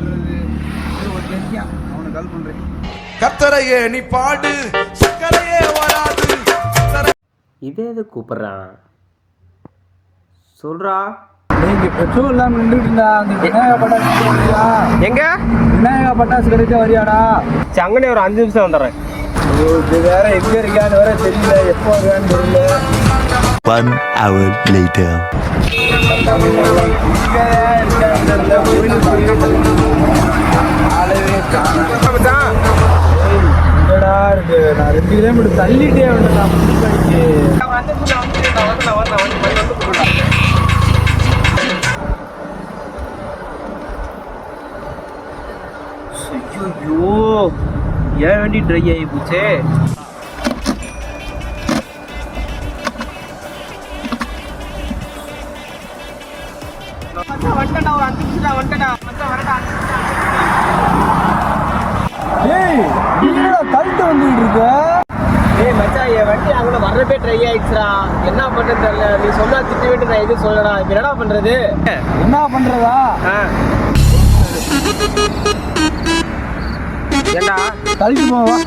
பண்றது? ஒரு தெரியும் அவனுக்கு கால் பண்றேன். கத்தரையே நீ பாடு, சக்கரையே வராது. இதே இது கூப்பிட்றான் சொல்றா. நீங்க பெட்ரோல் இல்லாம நின்றுட்டு இருந்தா அந்த விநாயகா பட்டாசு வரியா? எங்க விநாயகா பட்டாசு கிடைக்க வரியாடா? சங்கனே ஒரு 5 நிமிஷம் வந்துடுறேன். இது வேற எங்க இருக்கான்னு வேற தெரியல, எப்போ வருவான்னு தெரியல. 1 hour later. இருக்கு நான் 2 கிலோமீட்டர் தள்ளிட்டே வந்துடலாம். ஐயோ ஏன் வேண்டி ட்ரை ஆகி போச்சே. தள்ளிட்டு வந்துட்டு இருக்க. ஏய் மச்சான், என் வண்டி அங்கே வர்றப்பே ட்ரை ஆயிடுச்சுடா. என்ன பண்ணுறது தெரியல. நீ சொன்னா திட்டு விட்டு நான் எதுவும் சொல்லடா. இப்போ என்னடா பண்றது? என்ன பண்றதா? ஏண்டா தள்ளிட்டு போவா.